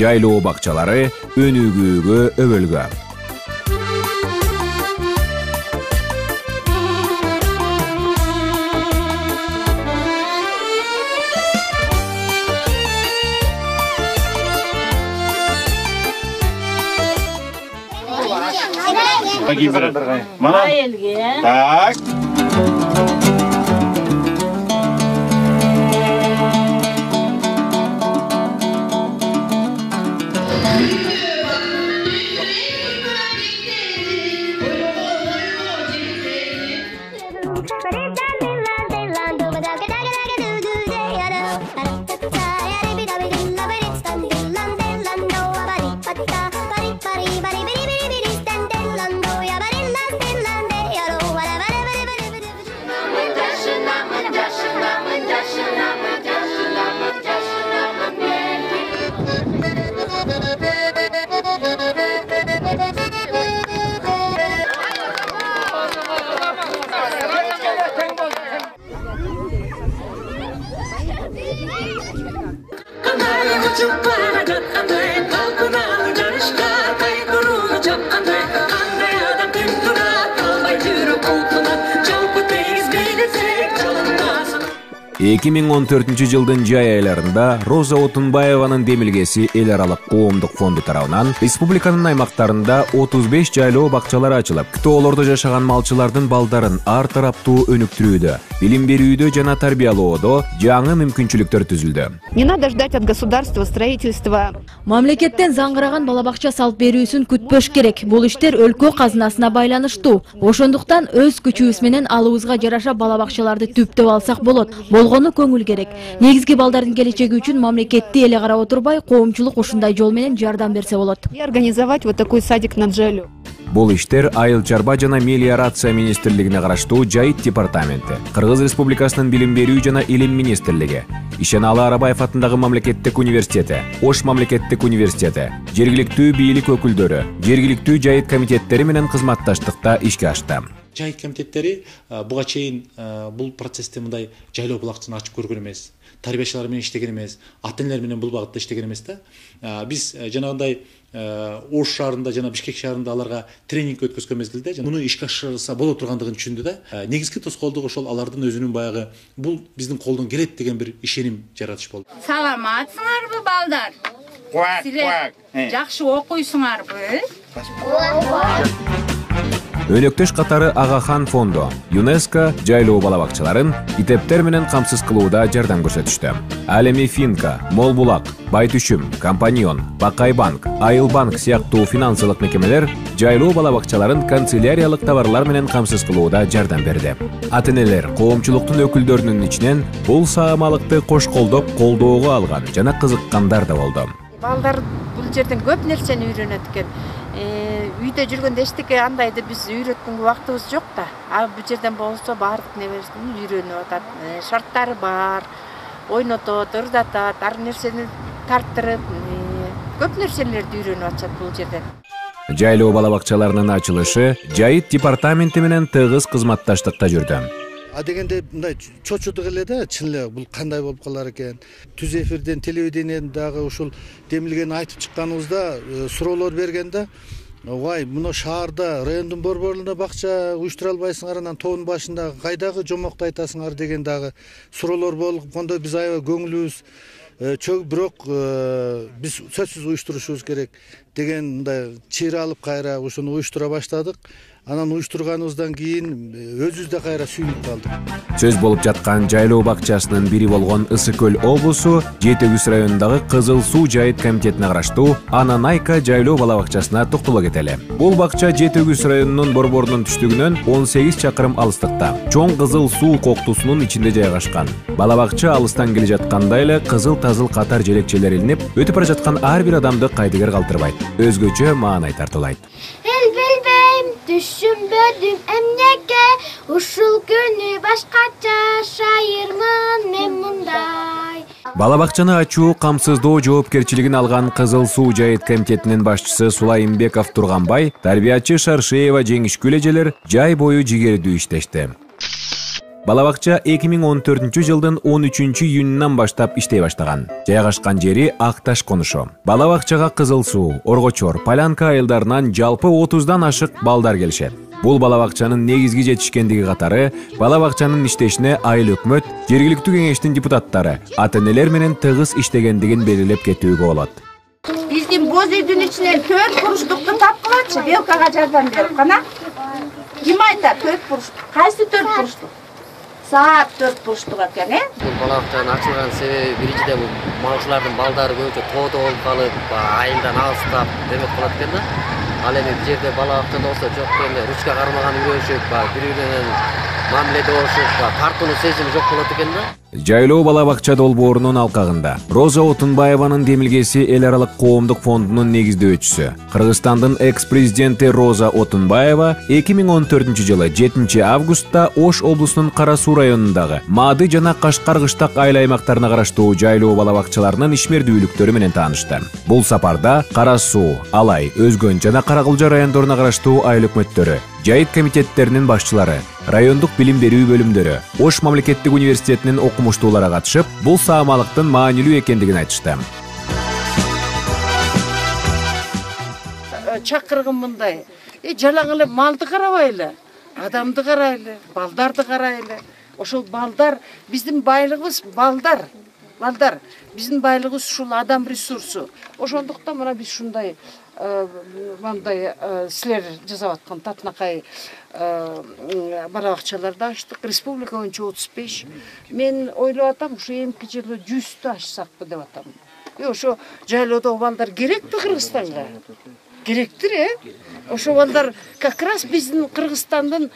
жайлоо бакчалары өнүгүүгө өбөлгө. Mana? Tak. Эки 2014 жылдын жай айларында Роза Отунбаеванын демилгеси эл аралык коомдук фонду тарабынан республиканын аймактарында 35 жайлоо бакчалары ачылып, ктоолордо жашаган малчылардын балдарын ар тараптуу өнүктүрүүдө, билим берүүдө жана тарбиялоодо жаңы мүмкүнчүлүктөр түзүлдү. Не надо ждать от государства строительства. Мамлекеттен заңгыраган бала бакча салып берүүсүн күтпөш керек. Бул иштер өлкө казынасына байланыштуу. Ошондуктан өз күчүбүз менен алыбызга жараша бала бакчаларды түптөп алсак болот. Болгону көңүл керек. Негизги балдардын келечеги үчүн мамлекетти эле карап отурбай, коомчулук ушундай жол менен жардам берсе болот. И организовать вот такой садик на Джайлу. Бул иштер Айыл чарба жана мелиорация министрлигине караштуу Жайыт департаменти, Кыргыз Республикасынын билим берүү жана илим министрлиги, Ишеналы Арабаев атындагы мамлекеттик университети, Ош мамлекеттик университети, жергиликтүү бийлик өкүлдөрү, жергиликтүү Жайыт комитеттери менен кызматташтыкта ишке ашты. Жайыт комитеттери буга чейин бул процессте мындай жайлоо булакчаны ачып көргөн эмес, тарбиячылар менен иштеген эмес, ата-энелер менен бул багытта иштеген эмес да. Биз жанагындай Ош шаарында жана Бишкек шаарында аларга тренинг өткөзгөн мезгилде муну ишке ашырса боло тургандыгын түшүндү да. Негизги тоскоолдук ошол алардын өзүнүн баягы бул биздин колдон келет деген бир ишеним жаратыш болду. Саламатсыңарбы балдар? Силер жакшы окуйсуңарбы? Өнөктөш катары Агахан фонду, ЮНЕСКО жайлоо бала бакчаларын китептер менен камсыз кылууда жардам көрсөтүштү. Алеми Финка, Молбулак, Байтүшүм, Компаньон, Бакай банк, Айыл банк сыяктуу финансылык мекемелер жайлоо бала бакчаларын канцеляриялык товарлар менен камсыз кылууда жардам берди. Ата-энелер коомчулуктун өкүлдөрүнүн ичинен бул саамалыкты кош колдоп колдоого алган жана кызыккандар да болду. Балдар бул жерден көп нерсени үйрөнөт экен. Үйдө жүргөндө эчтеке андайды биз үйрөткөнгө убактыбыз жок да. Бул жерден болсо баардык нерсени үйрөнүп атат. Шарттары бар, ойнотот, ырдатат, ар нерсени тарттырып, көп нерселерди үйрөнүп атышат бул жерден. Жайлоо бала бакчаларынын ачылышы Жайыт департаменти менен тыгыз кызматташтыкта жүрдү. Дегенде мындай чочудук эле да, чын эле бул кандай болуп калар экен. Түз эфирден, телевидениеден дагы ушул демилгени айтып чыкканыбызда суроолор бергенде, ой, мына шаарда, райондун борборуна бакча уюштура албайсыңар, анан тоонун башында кайдагы жомокту айтасыңар деген дагы суроолор болгондо биз аябай көңүлүбүз чөгүп, бирок биз сөзсүз уюштурушубуз керек деген мындай чыйыр алып кайра ушуну уюштура баштадык. Анан уюштурганыбыздан кийин өзүбүз да кайра сүйүнүп калдык. Сөз болуп жаткан жайлоо бакчасынын бири болгон Ысык көл облусу Жети-Өгүз районундагы Кызыл суу Жайыт комитетине караштуу Ананайка жайлоо бала бакчасына токтоло кетели. Бул бакча Жети-Өгүз районунун борборунун түштүгүнөн 18 чакырым алыстыкта, чоң Кызыл суу коктусунун ичинде жайгашкан. Бала бакча алыстан келе жатканда эле кызыл-тазыл катар желекчелер илинип, өтүп бара жаткан ар бир адамды кайдыгер калтырбайт. Өзгөчө маанай тартуулайт. Düşünmedim emniyete, uşul günü başkaça şairman men munday. Бала бакчаны ачуу камсыздоо жоопкерчилигин алган Кызыл суу Жайыт комитетинин башчысы Сулайымбеков Турганбай, тарбиячы Шаршеева Жеңишкүл эжелер жай бою жигердүү иштешти. Балабакча 2014-жылдын 13-июнунан баштап иштей баштаган. Жайгашкан жери Акташ конушу. Балабакчага Кызыл суу, Оргочор, Полянка айылдарынан жалпы 30дан ашык балдар келишет. Бул балабакчанын негизги жетишкендиги катары балабакчанын иштешине айыл өкмөт, жергиликтүү кеңештин депутаттары, ата-энелер менен тыгыз иштегендигин белгилеп кетүүгө болот. Биздин боз үйдүн ичинен 4 буруштукту тапкылачы, Белкага жардам берип кана. Ким айтат 4 буруштук? Кайсы 4 буруштук? Саат 4 буруштук экен, Бул балабакчанын ачылган себеби биринчиден бул малчылардын балдары көбүнчө тоодо болуп калып, айылдан алыстап демек калат экен да. Ал эми бул жерде балабакчада болсо жок эми ручка кармаган үйрөнүшүп, бири-бири менен мамиледе болушуп, тартууну сезими жок болот экен да. Жайлоо балабакча долбоорунун алкагында Роза Отунбаеванын демилгеси эл аралык коомдук фондунун негиздөөчүсү, Кыргызстандын экс-президенти Роза Отунбаева 2014-жылы 7-августта Ош облусунун Кара Суу районундагы Маады жана Кашкар кыштак айыл аймактарына караштуу жайлоо балабакчаларынын ишмердүүлүктөрү менен таанышты. Бул сапарда Кара Суу, Алай, Өзгөн жана Каракылжа райондоруна караштуу айыл өкмөттөрү, жайыт комитеттеринин башчылары, райондук билим берүү бөлүмдөрү, Ош мамлекеттик университетинин окумуштуулары катышып, бул саамалыктын маанилүү экендигин айтышты. Чакыргын мындай. Жалаң эле малды карабайлы, адамды карайлы, балдарды карайлы. Ошол балдар биздин байлыгыбыз балдар. Балдар биздин байлыгыбыз ушул адам ресурсу. Ошондуктан мына биз ушундай мындай силер жасап аткан татынакай балабакчаларды ачтык. Республика боюнча 35. Мен ойлоп атам, ушу эмки жылы 100тү ачсакпы деп атам. Ошо жайлоодо балдар керекпи Кыргызстанга? Керектир, Ошо балдар как раз биздин Кыргызстандын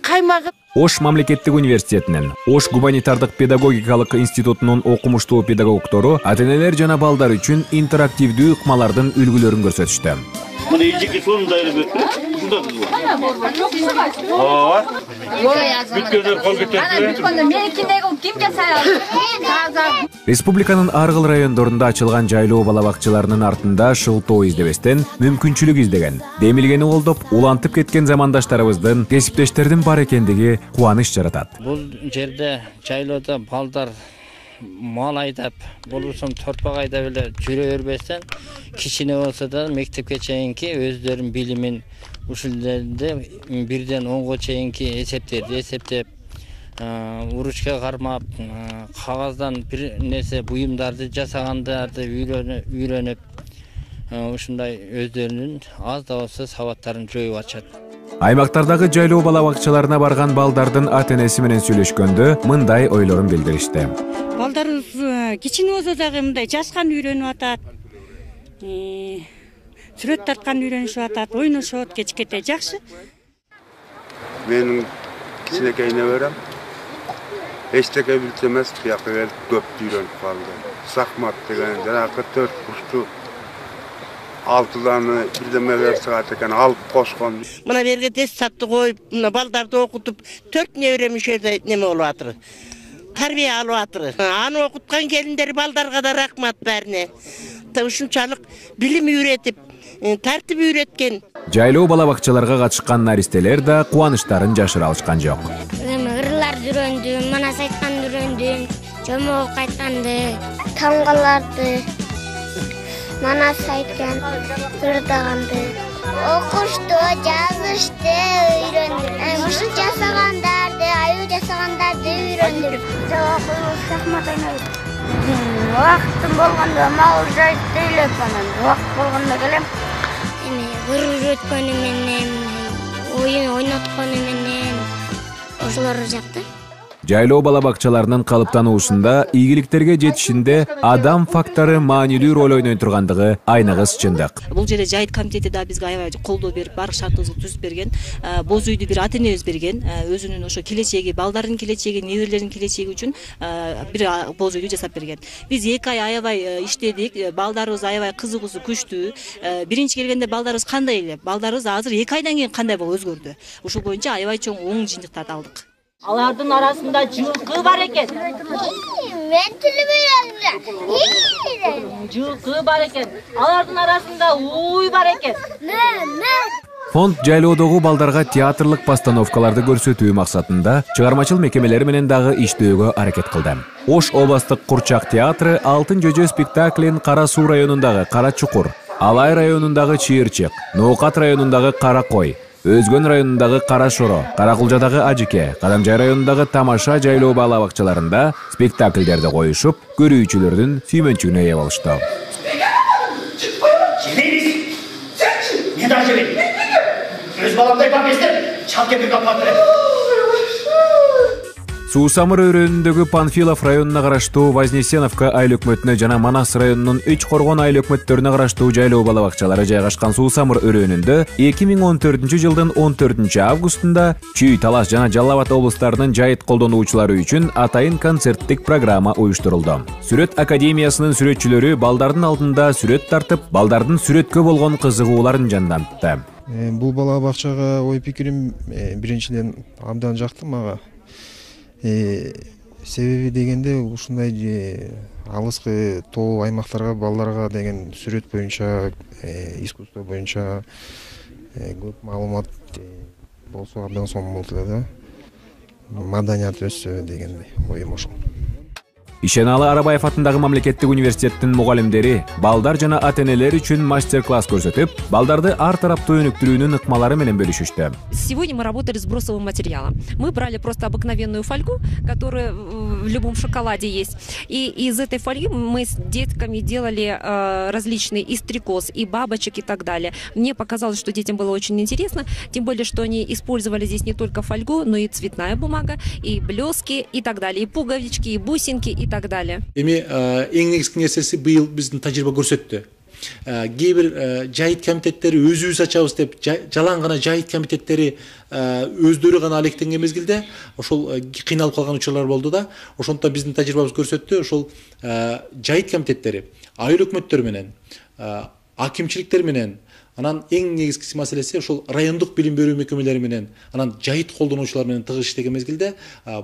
каймагы. Ош мамлекеттик университетинин, Ош гуманитардык педагогикалык институтунун окумуштуу педагогдору ата-энелер жана балдар үчүн интерактивдүү ыкмалардын үлгүлөрүн көрсөтүштү. Мына эжеке сонун дайыр бетти. Ушунда кыз бар. Бүткөзөр кол кетет. Меникиндеги ким жасай алды? Республиканын ар кыл райондорунда ачылган жайлоо балабакчаларынын артында шылтоо издебестен мүмкүнчүлүк издеген, демилгени колдоп, улантып кеткен замандаштарыбыздын, кесиптештердин бар экендиги кубаныч жаратат. Бул жерде жайлоодо балдар мал айдап, болбосо торпак айдап эле жүрө бербестен, кичине болсо да мектепке чейинки өздөрүнүн билимин ушул жерде 1ден 10го чейинки эсептерди эсептеп, уручка кармап, кагаздан бир нерсе буюмдарды жасагандарды үйрөнүп, ушундай өздөрүнүн аз да болсо сабаттарын жоюп ачат. Аймактардагы жайлоо балабакчаларына барган балдардын ата-энеси менен сүйлөшкөндө мындай ойлорун билдиришти. Балдарыбыз кичине болсо дагы мындай жазган үйрөнүп атат. Сүрөт тарткан үйрөнүшүп атат, ойношот, кечкете жакшы. Менин кичинекей неберем эчтеке билчү эмес, бияка келип көп үйрөнүп калды. Сахмат деген жанагы 4 бурчту 6дан бирдеме берсек экен алып кошкон. Мына берге тест сатты коюп, мына балдарды окутуп 4 неберемишеде неме болуп атыр. Тарбия алып атыр. Аны окуткан келиндер балдарга да рахмат бәріне. Ушунчалык билим үйретип, тартип үйреткен. Жайлоо балабакчаларга катышкан наристелер да кубанычтарын жашыра алышкан жок. Ырларды үйрөндүм, манас айтканды үйрөндүм, жомолук айтканды, тамгаларды, манас айткан, ырдаганды, окушту, жазышты үйрөндүм. Ушул жасагандарды, аюу жасагандарды үйрөндүм. Шахмат ойнойт. Вакытым болгондо мал жайытты үйлөп анан, вакыт болгондо келем. Ыр өткөнү менен, оюн ойноткону менен ошолор жакты. Жайлоо балабакчаларынын калыптануусунда ийгиликтерге жетишинде адам фактору маанилүү роль ойной тургандыгы айныгыс чындык. Бул жерде жайыт комитети да бизге аябай колдоо берип, баардык шартыбызды түзүп берген. Боз үйдү бир ата-энебиз берген. Өзүнүн ошо келечеги, балдардын келечеги, неберелердин келечеги үчүн бир боз үйдү жасап берген. Биз 2 ай аябай иштедик. Балдарыбыз аябай кызыгуусу күчтүү. Биринчи келгенде балдарыбыз кандай эле? Балдарыбыз азыр 2 айдан кийин кандай болуп өзгөрдү. Ушул боюнча аябай чоң оң жыйынтыктарды алдык. Алардын арасында жылкы бар экен. Мен билбейм. Жылкы бар экен. Алардын арасында уй бар экен. Фонд жайлоодогу балдарга театрлык постановкаларды көрсөтүү максатында чыгармачыл мекемелери менен дагы иштөөгө аракет кылды. Ош областык Курчак театры Алтын жөжө спектаклин Кара Суу районундагы Кара Чукур, Алай районундагы Чыйырчык, Ноокат районундагы Кара Кой, Өзгөн районундагы Кара Шоро, Каракулжадагы Ажике, Кадамжай районундагы Тамаша жайлоо балабакчаларында спектакльдерди коюшуп, көрүүчүлөрдүн сүймөнчүгүнө ээ болушту. Өз баламдай бап естіп, чал кепіп капаттыры. Суусамыр өрөөнүндөгү Панфилов районуна караштуу Вознесеновка айыл өкмөтүнө жана Манас районунун 3 коргон айыл өкмөттөрүнө караштуу жайлоо балабакчалары жайгашкан Суусамыр өрөөнүндө 2014-жылдын 14-августунда Чүй, Талас жана Жалал Абад облустарынын жайыт колдонуучулары үчүн атайын концерттик программа уюштурулду. Сүрөт академиясынын сүрөтчүлөрү балдардын алдында сүрөт тартып, балдардын сүрөткө болгон кызыгууларын жандантты. Бул балабакчага ой пикирим биринчиден абдан жакты мага. Себеби дегенде ушундай алыскы тоо аймактарга балдарга деген сүрөт боюнча, искусство боюнча көп маалымат болсо абдан сонун болот да. Маданият өссө дегендей оюм ошол. Ишеналы Арабаев атындагы мамлекеттик университеттин мугалимдери балдар жана ата-энелер үчүн мастер-класс көрсөтүп, балдарды ар тараптуу өнүктүрүүнүн ыкмалары менен бөлүшүштү. Сегодня мы работали с бросовым материалом. Мы брали просто обыкновенную фольгу, которая в любом шоколаде есть. И из этой фольги мы с детками делали различные и стрекоз, и бабочек, и так далее. Мне показалось, что детям было очень интересно, тем более, что они использовали здесь не только фольгу, но и цветная бумага, и блески, и так далее, и пуговички, и бусинки, и так далее. Эми эң негизги нерсеси быйыл биздин тажрыйба көрсөттү. Кээ бир жайыт комитеттери өзүбүз ачабыз деп жалаң гана жайыт комитеттери өздөрү гана алектенген мезгилде ошол кыйналып калган учурлар болду да. Ошондуктан биздин тажрыйбабыз көрсөттү, ошол жайыт комитеттери айыл өкмөттөр менен, акимчиликтер менен, анан эң негизги маселеси ошол райондук билим берүү мекемелери менен, анан жайыт колдонуучулар менен тыгыз иштеген мезгилде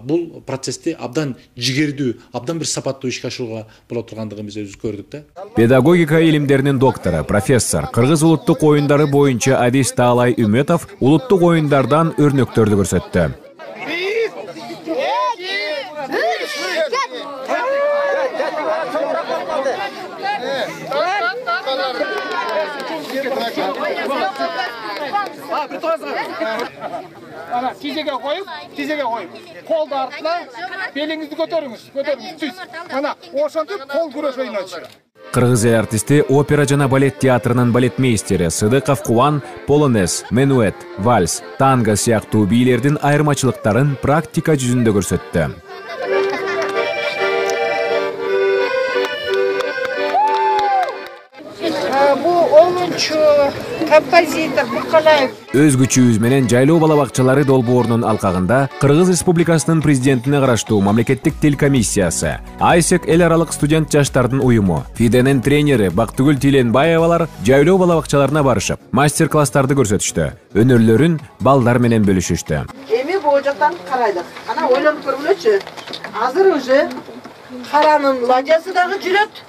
бул процессти абдан жигердүү, абдан бир сапаттуу ишке ашырууга боло тургандыгын биз өзүбүз көрдүк да. Педагогика илимдеринин доктору, профессор, Кыргыз улуттук оюндары боюнча адис Таалай Үмөтов улуттук оюндардан өрнөктөрдү көрсөттү. Тизеге коюп, колду артына, белиңизди көтөрүңүз, түз. Ана, ошентип кол күрөш ойнойт. Кыргыз эл артисти, опера жана балет театрынын балетмейстери Сыдыков Кубан полонез, менуэт, вальс, танго сыяктуу бийлердин айырмачылыктарын практика жүзүндө көрсөттү. Композитор Букалаев. Өз күчүбүз менен жайлоо балабакчалары долбоорунун алкагында Кыргыз Республикасынын президентине караштуу мамлекеттик тил комиссиясы, Айсек эл аралык студент жаштардын уюму, Фиденин тренери Бактыгүл Тиленбаевалар жайлоо балабакчаларына барышып, мастер-класстарды көрсөтүштү. Өнөрлөрүн балдар менен бөлүшүштү. Эми бул жактан карайлык. Ана ойлонуп көргүлөчү. Азыр уже каранын ладьясы дагы жүрөт.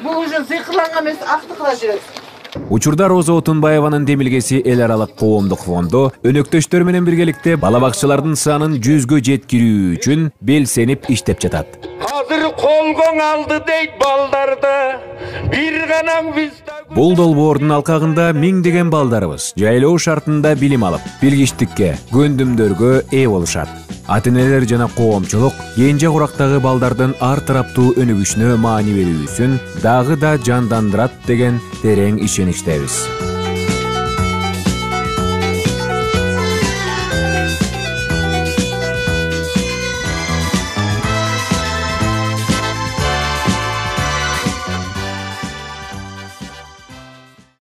Бул уже зыйкырланган эмес, актыкла жүрөт. Учурда Роза Отунбаеванын демилгеси эл аралык коомдук фонду өнөктөштөр менен биргеликте балабакчалардын санын 100гө жеткирүү үчүн белсенип иштеп жатат. Азыр колгоң алды дейт балдарды. Бир гана биз Бул долбоордун алкагында миңдеген балдарыбыз жайлоо шартында билим алып, билгичтикке, көндүмдөргө ээ болушат. Ата-энелер жана коомчулук кенже курактагы балдардын ар тараптуу өнүгүшүнө маани берүүсүн дагы да жандандырат деген терең ишеничтебиз.